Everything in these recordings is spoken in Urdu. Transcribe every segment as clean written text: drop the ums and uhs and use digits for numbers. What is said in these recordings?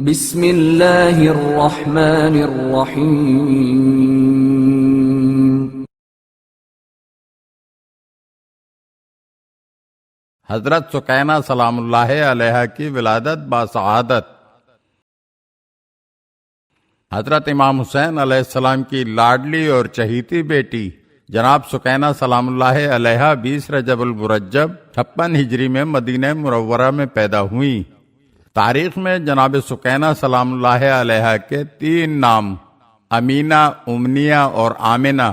بسم اللہ الرحمن الرحیم۔ حضرت سکینہ سلام اللہ علیہ کی ولادت باسعادت۔ حضرت امام حسین علیہ السلام کی لاڈلی اور چہیتی بیٹی جناب سکینہ سلام اللہ علیہ 20 رجب المرجب 56 ہجری میں مدینہ منورہ میں پیدا ہوئیں۔ تاریخ میں جناب سکینہ سلام اللہ علیہ کے 3 نام امینہ، امنیہ اور آمنہ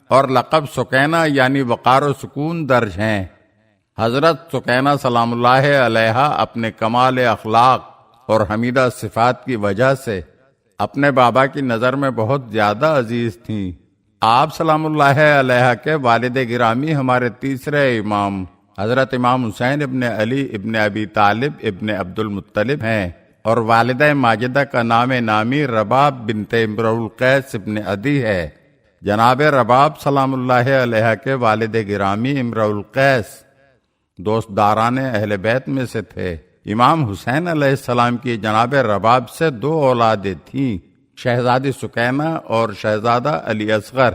اور لقب سکینہ یعنی وقار و سکون درج ہیں۔ حضرت سکینہ سلام اللہ علیہ اپنے کمال اخلاق اور حمیدہ صفات کی وجہ سے اپنے بابا کی نظر میں بہت زیادہ عزیز تھیں۔ آپ سلام اللہ علیہ کے والد گرامی ہمارے تیسرے امام حضرت امام حسین ابن علی ابن ابی طالب ابن عبد المطلب ہیں، اور والدہ ماجدہ کا نام نامی رباب بنت امرؤ القیس ابن عدی ہے۔ جناب رباب سلام اللہ علیہ کے والد گرامی امرؤ القیس دوست داران اہل بیت میں سے تھے۔ امام حسین علیہ السلام کی جناب رباب سے 2 اولادیں تھیں، شہزادی سکینہ اور شہزادہ علی اصغر۔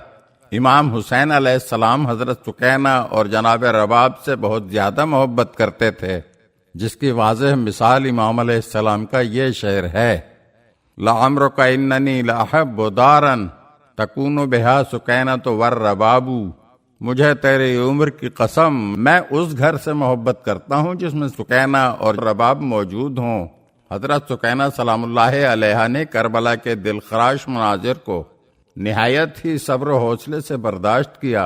امام حسین علیہ السلام حضرت سکینہ اور جناب رباب سے بہت زیادہ محبت کرتے تھے، جس کی واضح مثال امام علیہ السلام کا یہ شعر ہے: لعمرک اننی لاحب دارا تکون بہا سکینۃ والرباب۔ مجھے تیری عمر کی قسم، میں اس گھر سے محبت کرتا ہوں جس میں سکینہ اور رباب موجود ہوں۔ حضرت سکینہ سلام اللہ علیہ نے کربلا کے دلخراش مناظر کو نہایت ہی صبر و حوصلے سے برداشت کیا۔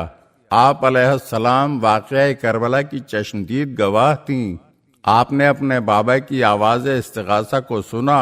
آپ علیہ السلام واقعہ کربلا کی چشمدید گواہ تھیں۔ آپ نے اپنے بابا کی آواز استغاثہ کو سنا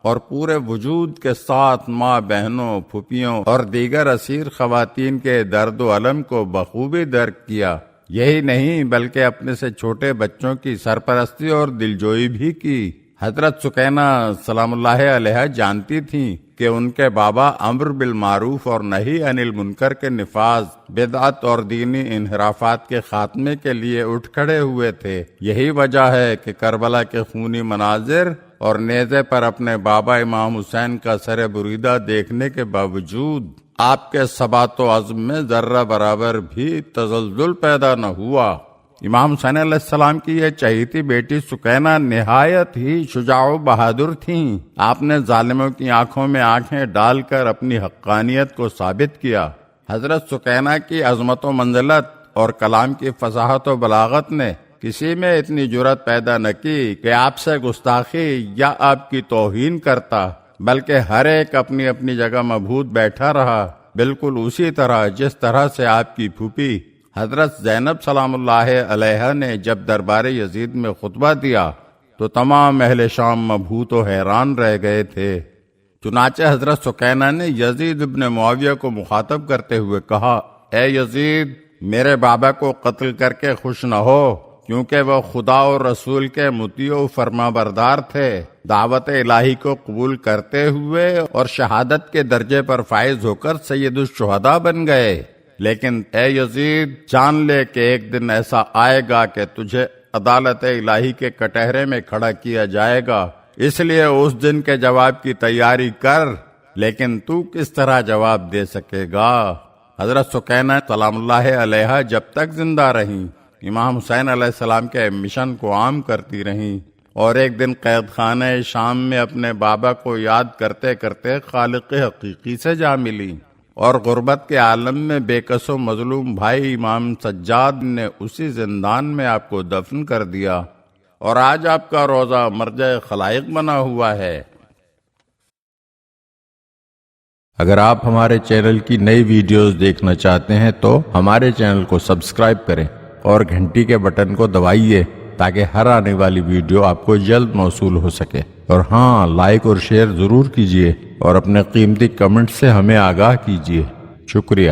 اور پورے وجود کے ساتھ ماں، بہنوں، پھوپھیوں اور دیگر اسیر خواتین کے درد و الم کو بخوبی درک کیا۔ یہی نہیں بلکہ اپنے سے چھوٹے بچوں کی سرپرستی اور دلجوئی بھی کی۔ حضرت سکینہ سلام اللہ علیہ جانتی تھیں کہ ان کے بابا امر بالمعروف اور نہی عن المنکر کے نفاذ، بدعت اور دینی انحرافات کے خاتمے کے لیے اٹھ کھڑے ہوئے تھے۔ یہی وجہ ہے کہ کربلا کے خونی مناظر اور نیزے پر اپنے بابا امام حسین کا سر بریدہ دیکھنے کے باوجود آپ کے ثبات و عزم میں ذرہ برابر بھی تزلزل پیدا نہ ہوا۔ امام حسین علیہ السلام کی یہ چہیتی بیٹی سکینہ نہایت ہی شجاع و بہادر تھیں۔ آپ نے ظالموں کی آنکھوں میں آنکھیں ڈال کر اپنی حقانیت کو ثابت کیا۔ حضرت سکینہ کی عظمت و منزلت اور کلام کی فصاحت و بلاغت نے کسی میں اتنی جرأت پیدا نہ کی کہ آپ سے گستاخی یا آپ کی توہین کرتا، بلکہ ہر ایک اپنی اپنی جگہ مبہوت بیٹھا رہا، بالکل اسی طرح جس طرح سے آپ کی پھوپھی حضرت زینب سلام اللہ علیہ نے جب دربار یزید میں خطبہ دیا تو تمام اہل شام مبہوت و حیران رہ گئے تھے۔ چنانچہ حضرت سکینہ نے یزید ابن معاویہ کو مخاطب کرتے ہوئے کہا: اے یزید، میرے بابا کو قتل کر کے خوش نہ ہو، کیونکہ وہ خدا اور رسول کے مطیع و فرما بردار تھے، دعوت الہی کو قبول کرتے ہوئے اور شہادت کے درجے پر فائز ہو کر سید الشہداء بن گئے۔ لیکن اے یزید، جان لے کہ ایک دن ایسا آئے گا کہ تجھے عدالت الہی کے کٹہرے میں کھڑا کیا جائے گا، اس لیے اس دن کے جواب کی تیاری کر۔ لیکن تو کس طرح جواب دے سکے گا؟ حضرت سکینہ سلام اللہ علیہ جب تک زندہ رہیں امام حسین علیہ السلام کے مشن کو عام کرتی رہیں، اور ایک دن قید خانہ شام میں اپنے بابا کو یاد کرتے کرتے خالق حقیقی سے جا ملی، اور غربت کے عالم میں بے کس و مظلوم بھائی امام سجاد نے اسی زندان میں آپ کو دفن کر دیا، اور آج آپ کا روضہ مرجع خلائق بنا ہوا ہے۔ اگر آپ ہمارے چینل کی نئی ویڈیوز دیکھنا چاہتے ہیں تو ہمارے چینل کو سبسکرائب کریں اور گھنٹی کے بٹن کو دبائیے تاکہ ہر آنے والی ویڈیو آپ کو جلد موصول ہو سکے، اور ہاں، لائک اور شیئر ضرور کیجیے اور اپنے قیمتی کمنٹ سے ہمیں آگاہ کیجیے۔ شکریہ۔